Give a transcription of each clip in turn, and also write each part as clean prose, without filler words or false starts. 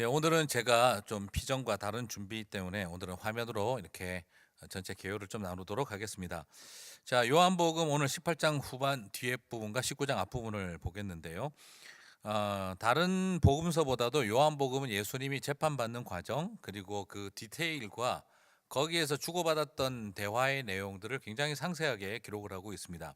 네, 오늘은 제가 좀 피정과 다른 준비 때문에 오늘은 화면으로 이렇게 전체 개요를 좀 나누도록 하겠습니다. 자, 요한복음 오늘 18장 후반 뒤에 부분과 19장 앞부분을 보겠는데요. 다른 복음서보다도 요한복음은 예수님이 재판받는 과정 그리고 그 디테일과 거기에서 주고받았던 대화의 내용들을 굉장히 상세하게 기록을 하고 있습니다.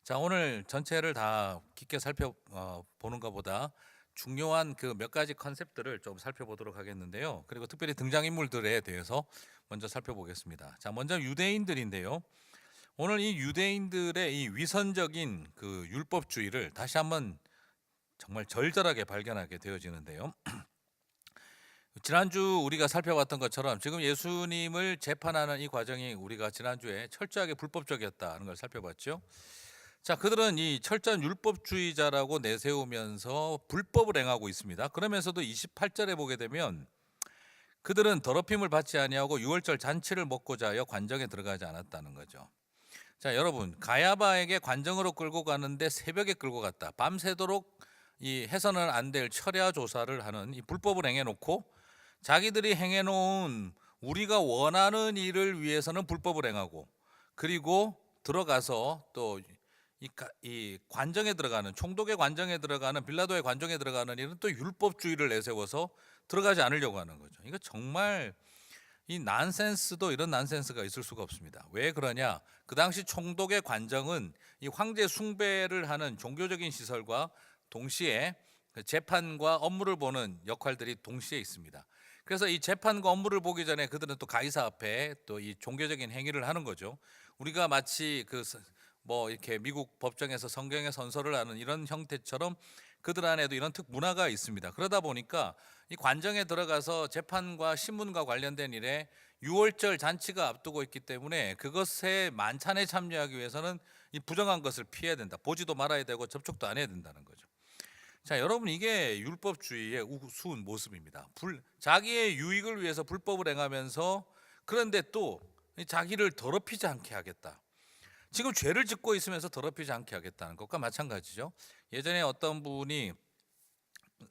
자, 오늘 전체를 다 깊게 살펴보는 것보다 중요한 그 몇 가지 컨셉들을 좀 살펴보도록 하겠는데요. 그리고 특별히 등장인물들에 대해서 먼저 살펴보겠습니다. 자, 먼저 유대인들인데요. 오늘 이 유대인들의 이 위선적인 그 율법주의를 다시 한번 정말 절절하게 발견하게 되어지는데요. 지난주 우리가 살펴봤던 것처럼 지금 예수님을 재판하는 이 과정이 우리가 지난주에 철저하게 불법적이었다는 걸 살펴봤죠. 자, 그들은 이 철저한 율법주의자라고 내세우면서 불법을 행하고 있습니다. 그러면서도 28절에 보게 되면 그들은 더럽힘을 받지 아니하고 유월절 잔치를 먹고자 하여 관정에 들어가지 않았다는 거죠. 자, 여러분, 가야바에게 관정으로 끌고 가는데 새벽에 끌고 갔다. 밤새도록 이 해서는 안 될 철야 조사를 하는 이 불법을 행해놓고 자기들이 행해놓은 우리가 원하는 일을 위해서는 불법을 행하고, 그리고 들어가서 또 이 관정에 들어가는, 총독의 관정에 들어가는, 빌라도의 관정에 들어가는 일은 또 율법주의를 내세워서 들어가지 않으려고 하는 거죠. 이거 정말 이 난센스도 이런 난센스가 있을 수가 없습니다. 왜 그러냐? 그 당시 총독의 관정은 이 황제 숭배를 하는 종교적인 시설과 동시에 그 재판과 업무를 보는 역할들이 동시에 있습니다. 그래서 이 재판과 업무를 보기 전에 그들은 또 가이사 앞에 또 이 종교적인 행위를 하는 거죠. 우리가 마치 그 뭐 이렇게 미국 법정에서 성경의 선서를 하는 이런 형태처럼 그들 안에도 이런 문화가 있습니다. 그러다 보니까 이 관정에 들어가서 재판과 신문과 관련된 일에 유월절 잔치가 앞두고 있기 때문에 그것에 만찬에 참여하기 위해서는 이 부정한 것을 피해야 된다. 보지도 말아야 되고 접촉도 안 해야 된다는 거죠. 자, 여러분, 이게 율법주의의 우스운 모습입니다. 자기의 유익을 위해서 불법을 행하면서 그런데 또 자기를 더럽히지 않게 하겠다. 지금 죄를 짓고 있으면서 더럽히지 않게 하겠다는 것과 마찬가지죠. 예전에 어떤 분이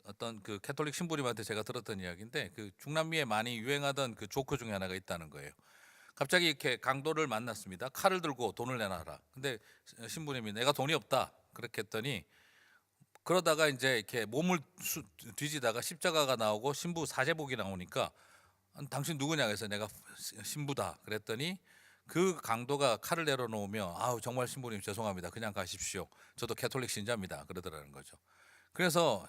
어떤 그 캐톨릭 신부님한테 제가 들었던 이야기인데, 그 중남미에 많이 유행하던 그 조크 중에 하나가 있다는 거예요. 갑자기 이렇게 강도를 만났습니다. 칼을 들고 돈을 내놔라. 근데 신부님이 내가 돈이 없다 그렇게 했더니, 그러다가 이제 이렇게 몸을 뒤지다가 십자가가 나오고 신부 사제복이 나오니까 당신 누구냐 해서 내가 신부다 그랬더니 그 강도가 칼을 내려놓으며 아우 정말 신부님 죄송합니다. 그냥 가십시오. 저도 캐톨릭 신자입니다. 그러더라는 거죠. 그래서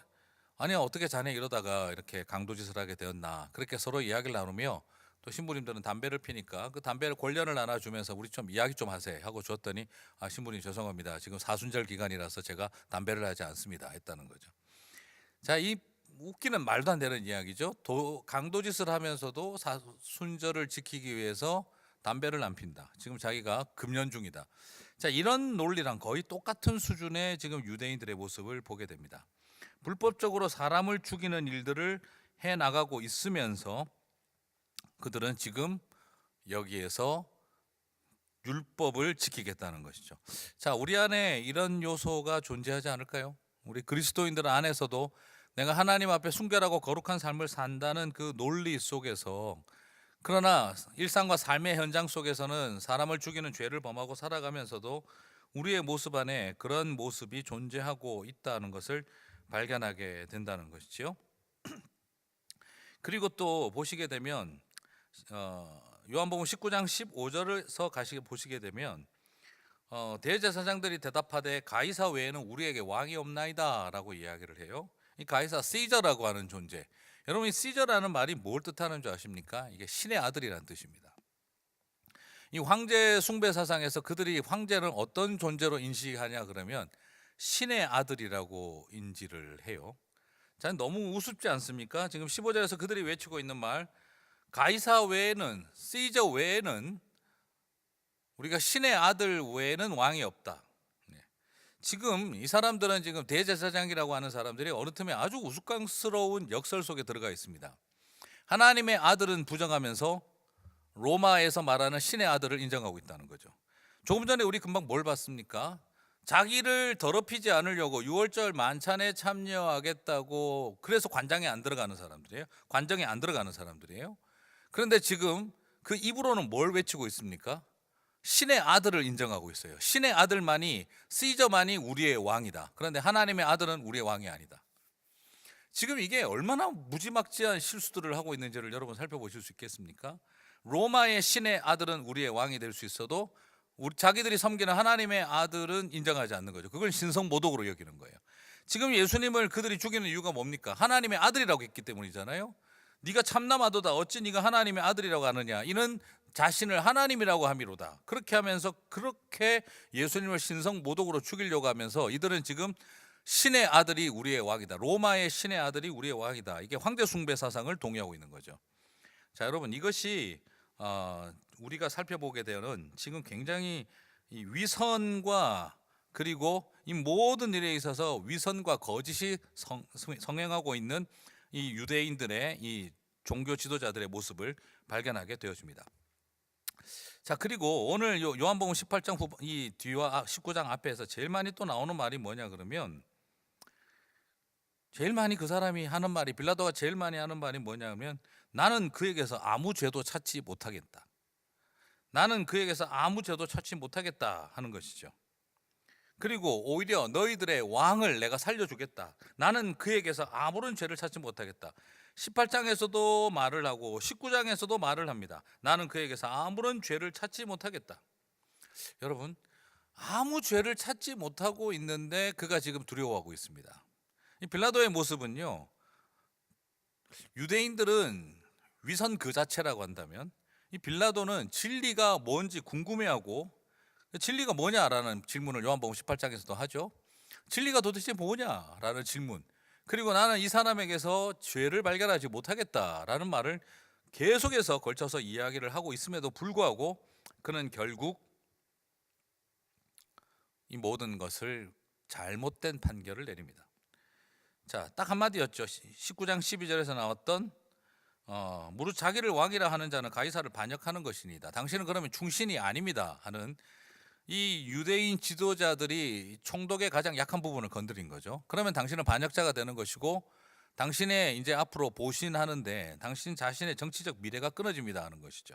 아니 어떻게 자네 이러다가 이렇게 강도짓을 하게 되었나 그렇게 서로 이야기를 나누며 또 신부님들은 담배를 피니까 그 담배를 권련을 나눠주면서 우리 좀 이야기 좀 하세요 하고 줬더니 아 신부님 죄송합니다. 지금 사순절 기간이라서 제가 담배를 하지 않습니다 했다는 거죠. 자, 이 웃기는 말도 안 되는 이야기죠. 강도짓을 하면서도 사순절을 지키기 위해서 담배를 안 핀다. 지금 자기가 금연 중이다. 자, 이런 논리랑 거의 똑같은 수준의 지금 유대인들의 모습을 보게 됩니다. 불법적으로 사람을 죽이는 일들을 해 나가고 있으면서 그들은 지금 여기에서 율법을 지키겠다는 것이죠. 자, 우리 안에 이런 요소가 존재하지 않을까요? 우리 그리스도인들 안에서도 내가 하나님 앞에 순결하고 거룩한 삶을 산다는 그 논리 속에서, 그러나 일상과 삶의 현장 속에서는 사람을 죽이는 죄를 범하고 살아가면서도 우리의 모습 안에 그런 모습이 존재하고 있다는 것을 발견하게 된다는 것이지요. 그리고 또 보시게 되면 요한복음 19장 15절에서 보시게 되면 대제사장들이 대답하되 가이사 외에는 우리에게 왕이 없나이다라고 이야기를 해요. 이 가이사 시저라고 하는 존재. 여러분, 이 시저라는 말이 뭘 뜻하는 줄 아십니까? 이게 신의 아들이라는 뜻입니다. 이 황제 숭배 사상에서 그들이 황제를 어떤 존재로 인식하냐 그러면 신의 아들이라고 인지를 해요. 자, 너무 우습지 않습니까? 지금 15절에서 그들이 외치고 있는 말, 가이사 외에는, 시저 외에는, 우리가 신의 아들 외에는 왕이 없다. 네. 지금 이 사람들은 지금 대제사장이라고 하는 사람들이 어느 틈에 아주 우스꽝스러운 역설 속에 들어가 있습니다. 하나님의 아들은 부정하면서 로마에서 말하는 신의 아들을 인정하고 있다는 거죠. 조금 전에 우리 금방 뭘 봤습니까? 자기를 더럽히지 않으려고 유월절 만찬에 참여하겠다고 그래서 관장에 안 들어가는 사람들이에요. 관정에 안 들어가는 사람들이에요. 그런데 지금 그 입으로는 뭘 외치고 있습니까? 신의 아들을 인정하고 있어요. 신의 아들만이, 시저만이 우리의 왕이다. 그런데 하나님의 아들은 우리의 왕이 아니다. 지금 이게 얼마나 무지막지한 실수들을 하고 있는지를 여러분 살펴보실 수 있겠습니까? 로마의 신의 아들은 우리의 왕이 될 수 있어도 자기들이 섬기는 하나님의 아들은 인정하지 않는 거죠. 그걸 신성모독으로 여기는 거예요. 지금 예수님을 그들이 죽이는 이유가 뭡니까? 하나님의 아들이라고 했기 때문이잖아요. 네가 참남하도다 어찌 네가 하나님의 아들이라고 하느냐, 이는 자신을 하나님이라고 함이로다. 그렇게 하면서 그렇게 예수님을 신성모독으로 죽이려고 하면서 이들은 지금 신의 아들이 우리의 왕이다, 로마의 신의 아들이 우리의 왕이다, 이게 황제 숭배 사상을 동의하고 있는 거죠. 자, 여러분, 이것이 우리가 살펴보게 되는 지금 굉장히 이 위선과 그리고 이 모든 일에 있어서 위선과 거짓이 성행하고 있는 이 유대인들의 이 종교 지도자들의 모습을 발견하게 되어집니다. 자, 그리고 오늘 요한복음 18장 이 뒤와 19장 앞에서 제일 많이 또 나오는 말이 뭐냐 그러면, 제일 많이 그 사람이 하는 말이, 빌라도가 제일 많이 하는 말이 뭐냐면, 나는 그에게서 아무 죄도 찾지 못하겠다. 나는 그에게서 아무 죄도 찾지 못하겠다 하는 것이죠. 그리고 오히려 너희들의 왕을 내가 살려주겠다. 나는 그에게서 아무런 죄를 찾지 못하겠다. 18장에서도 말을 하고 19장에서도 말을 합니다. 나는 그에게서 아무런 죄를 찾지 못하겠다. 여러분, 아무 죄를 찾지 못하고 있는데 그가 지금 두려워하고 있습니다. 이 빌라도의 모습은요, 유대인들은 위선 그 자체라고 한다면 이 빌라도는 진리가 뭔지 궁금해하고, 진리가 뭐냐라는 질문을 요한복음 18장에서도 하죠. 진리가 도대체 뭐냐라는 질문, 그리고 나는 이 사람에게서 죄를 발견하지 못하겠다라는 말을 계속해서 걸쳐서 이야기를 하고 있음에도 불구하고 그는 결국 이 모든 것을 잘못된 판결을 내립니다. 자, 딱 한마디였죠. 19장 12절에서 나왔던 무릇 자기를 왕이라 하는 자는 가이사를 반역하는 것이니다. 당신은 그러면 충신이 아닙니다 하는 이 유대인 지도자들이 총독의 가장 약한 부분을 건드린 거죠. 그러면 당신은 반역자가 되는 것이고 당신의 이제 앞으로 보신하는데 당신 자신의 정치적 미래가 끊어집니다 하는 것이죠.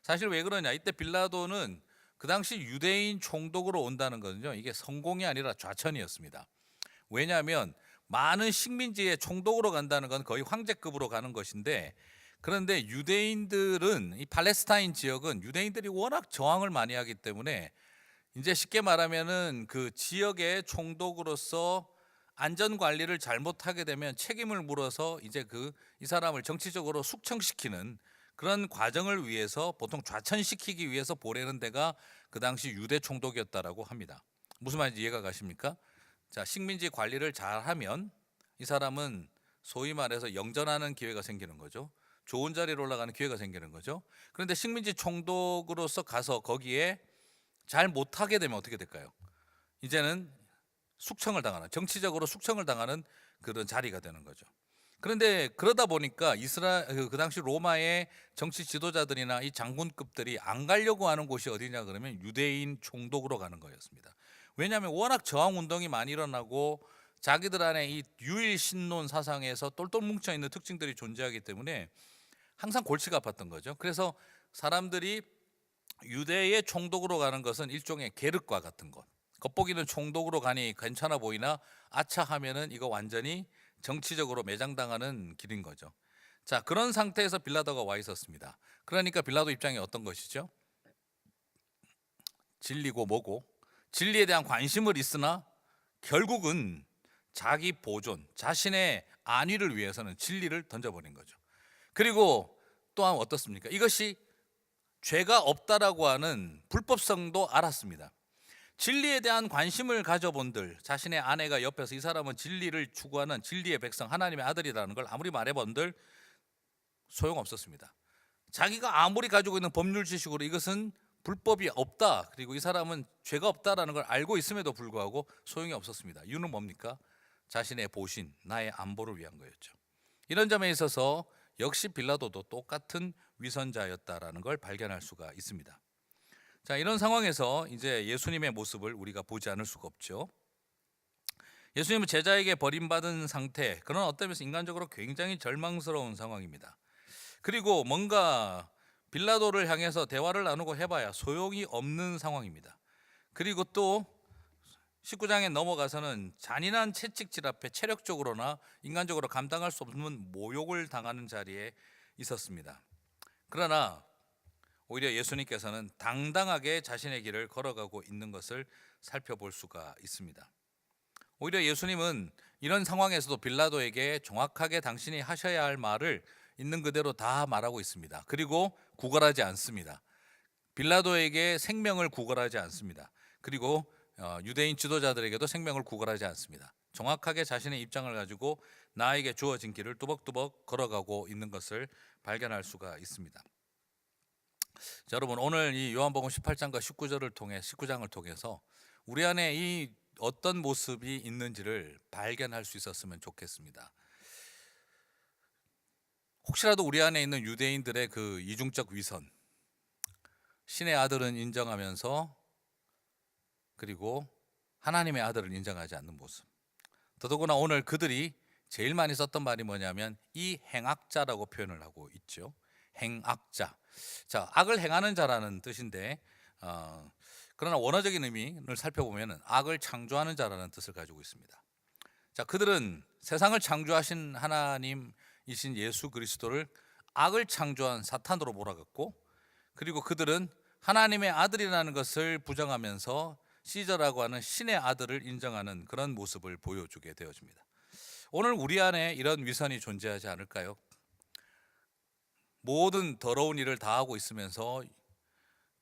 사실 왜 그러냐, 이때 빌라도는 그 당시 유대인 총독으로 온다는 것은요, 이게 성공이 아니라 좌천이었습니다. 왜냐하면 많은 식민지의 총독으로 간다는 건 거의 황제급으로 가는 것인데, 그런데 유대인들은, 이 팔레스타인 지역은 유대인들이 워낙 저항을 많이 하기 때문에 이제 쉽게 말하면은 그 지역의 총독으로서 안전 관리를 잘못하게 되면 책임을 물어서 이제 이 사람을 정치적으로 숙청시키는 그런 과정을 위해서 보통 좌천시키기 위해서 보내는 데가 그 당시 유대 총독이었다라고 합니다. 무슨 말인지 이해가 가십니까? 자, 식민지 관리를 잘하면 이 사람은 소위 말해서 영전하는 기회가 생기는 거죠. 좋은 자리로 올라가는 기회가 생기는 거죠. 그런데 식민지 총독으로서 가서 거기에 잘 못하게 되면 어떻게 될까요? 이제는 숙청을 당하는, 정치적으로 숙청을 당하는 그런 자리가 되는 거죠. 그런데 그러다 보니까 그 당시 로마의 정치 지도자들이나 이 장군급들이 안 가려고 하는 곳이 어디냐 그러면 유대인 총독으로 가는 거였습니다. 왜냐하면 워낙 저항 운동이 많이 일어나고 자기들 안에 이 유일 신론 사상에서 똘똘 뭉쳐 있는 특징들이 존재하기 때문에 항상 골치가 아팠던 거죠. 그래서 사람들이 유대의 총독으로 가는 것은 일종의 계륵과 같은 것, 겉보기는 총독으로 가니 괜찮아 보이나 아차하면은 이거 완전히 정치적으로 매장당하는 길인 거죠. 자, 그런 상태에서 빌라도가 와 있었습니다. 그러니까 빌라도 입장이 어떤 것이죠? 진리고 뭐고, 진리에 대한 관심을 있으나 결국은 자기 보존, 자신의 안위를 위해서는 진리를 던져버린 거죠. 그리고 또한 어떻습니까? 이것이 죄가 없다라고 하는 불법성도 알았습니다. 진리에 대한 관심을 가져본들, 자신의 아내가 옆에서 이 사람은 진리를 추구하는 진리의 백성, 하나님의 아들이라는 걸 아무리 말해본들 소용없었습니다. 자기가 아무리 가지고 있는 법률 지식으로 이것은 불법이 없다, 그리고 이 사람은 죄가 없다라는 걸 알고 있음에도 불구하고 소용이 없었습니다. 이유는 뭡니까? 자신의 보신, 나의 안보를 위한 거였죠. 이런 점에 있어서 역시 빌라도도 똑같은 위선자였다라는 걸 발견할 수가 있습니다. 자, 이런 상황에서 이제 예수님의 모습을 우리가 보지 않을 수가 없죠. 예수님은 제자에게 버림받은 상태, 그런 어떤 면에서 인간적으로 굉장히 절망스러운 상황입니다. 그리고 뭔가 빌라도를 향해서 대화를 나누고 해봐야 소용이 없는 상황입니다. 그리고 또 19장에 넘어가서는 잔인한 채찍질 앞에 체력적으로나 인간적으로 감당할 수 없는 모욕을 당하는 자리에 있었습니다. 그러나 오히려 예수님께서는 당당하게 자신의 길을 걸어가고 있는 것을 살펴볼 수가 있습니다. 오히려 예수님은 이런 상황에서도 빌라도에게 정확하게 당신이 하셔야 할 말을 있는 그대로 다 말하고 있습니다. 그리고 구걸하지 않습니다. 빌라도에게 생명을 구걸하지 않습니다. 그리고 유대인 지도자들에게도 생명을 구걸하지 않습니다. 정확하게 자신의 입장을 가지고 나에게 주어진 길을 뚜벅뚜벅 걸어가고 있는 것을 발견할 수가 있습니다. 자, 여러분, 오늘 이 요한복음 18장과 19장을 통해서 우리 안에 이 어떤 모습이 있는지를 발견할 수 있었으면 좋겠습니다. 혹시라도 우리 안에 있는 유대인들의 그 이중적 위선, 신의 아들은 인정하면서 그리고 하나님의 아들을 인정하지 않는 모습. 더더구나 오늘 그들이 제일 많이 썼던 말이 뭐냐면 이 행악자라고 표현을 하고 있죠. 행악자. 자, 악을 행하는 자라는 뜻인데 그러나 원어적인 의미를 살펴보면 악을 창조하는 자라는 뜻을 가지고 있습니다. 자, 그들은 세상을 창조하신 하나님이신 예수 그리스도를 악을 창조한 사탄으로 몰아갔고, 그리고 그들은 하나님의 아들이라는 것을 부정하면서 시저라고 하는 신의 아들을 인정하는 그런 모습을 보여주게 되어집니다. 오늘 우리 안에 이런 위선이 존재하지 않을까요? 모든 더러운 일을 다 하고 있으면서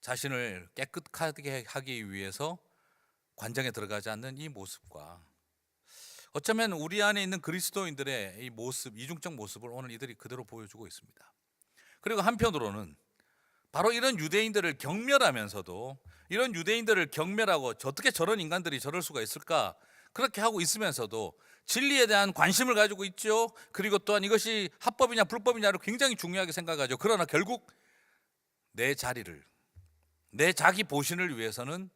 자신을 깨끗하게 하기 위해서 관정에 들어가지 않는 이 모습과 어쩌면 우리 안에 있는 그리스도인들의 이 모습, 이중적 모습을 오늘 이들이 그대로 보여주고 있습니다. 그리고 한편으로는 바로 이런 유대인들을 경멸하면서도 이런 유대인들을 경멸하고 어떻게 저런 인간들이 저럴 수가 있을까, 그렇게 하고 있으면서도 진리에 대한 관심을 가지고 있죠. 그리고 또한 이것이 합법이냐 불법이냐를 굉장히 중요하게 생각하죠. 그러나 결국 내 자리를, 내 자기 보신을 위해서는,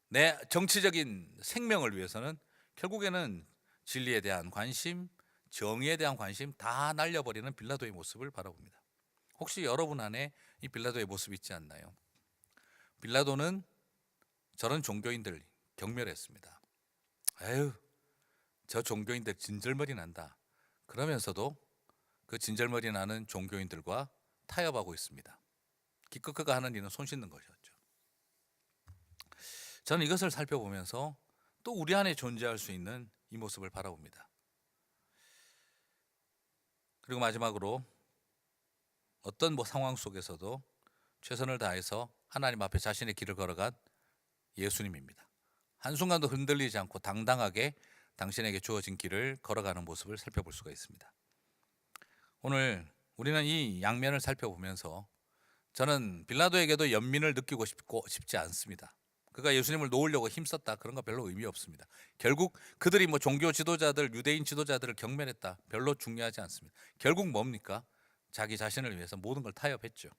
내 정치적인 생명을 위해서는 결국에는 진리에 대한 관심, 정의에 대한 관심 다 날려버리는 빌라도의 모습을 바라봅니다. 혹시 여러분 안에 이 빌라도의 모습이 있지 않나요? 빌라도는 저런 종교인들 경멸했습니다. 에휴, 저 종교인들 진절머리 난다. 그러면서도 그 진절머리 나는 종교인들과 타협하고 있습니다. 기껏 그가 하는 일은 손 씻는 것이었죠. 저는 이것을 살펴보면서 또 우리 안에 존재할 수 있는 이 모습을 바라봅니다. 그리고 마지막으로 어떤 상황 속에서도 최선을 다해서 하나님 앞에 자신의 길을 걸어간 예수님입니다. 한순간도 흔들리지 않고 당당하게 당신에게 주어진 길을 걸어가는 모습을 살펴볼 수가 있습니다. 오늘 우리는 이 양면을 살펴보면서 저는 빌라도에게도 연민을 느끼고 싶지 않습니다. 그가 예수님을 놓으려고 힘썼다, 그런 거 별로 의미 없습니다. 결국 그들이 종교 지도자들, 유대인 지도자들을 경멸했다, 별로 중요하지 않습니다. 결국 뭡니까? 자기 자신을 위해서 모든 걸 타협했죠.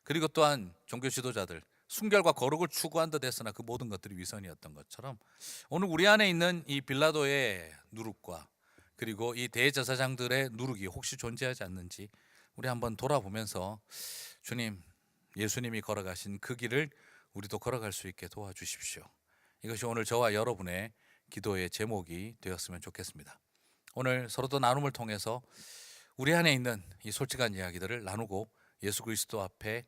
그리고 또한 종교 지도자들, 순결과 거룩을 추구한 듯 했으나 그 모든 것들이 위선이었던 것처럼 오늘 우리 안에 있는 이 빌라도의 누룩과 그리고 이 대제사장들의 누룩이 혹시 존재하지 않는지 우리 한번 돌아보면서 주님, 예수님이 걸어가신 그 길을 우리도 걸어갈 수 있게 도와주십시오. 이것이 오늘 저와 여러분의 기도의 제목이 되었으면 좋겠습니다. 오늘 서로도 나눔을 통해서 우리 안에 있는 이 솔직한 이야기들을 나누고 예수 그리스도 앞에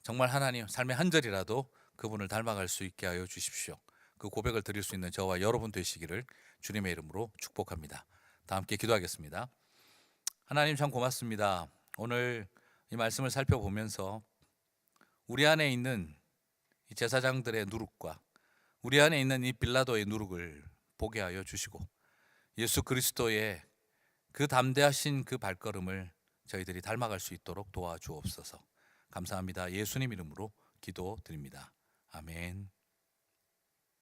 정말 하나님 삶의 한 절이라도 그분을 닮아갈 수 있게 하여 주십시오. 그 고백을 드릴 수 있는 저와 여러분 되시기를 주님의 이름으로 축복합니다. 다 함께 기도하겠습니다. 하나님, 참 고맙습니다. 오늘 이 말씀을 살펴보면서 우리 안에 있는 이 제사장들의 누룩과 우리 안에 있는 이 빌라도의 누룩을 보게 하여 주시고 예수 그리스도의 그 담대하신 그 발걸음을 저희들이 닮아갈 수 있도록 도와주옵소서. 감사합니다. 예수님 이름으로 기도드립니다. 아멘.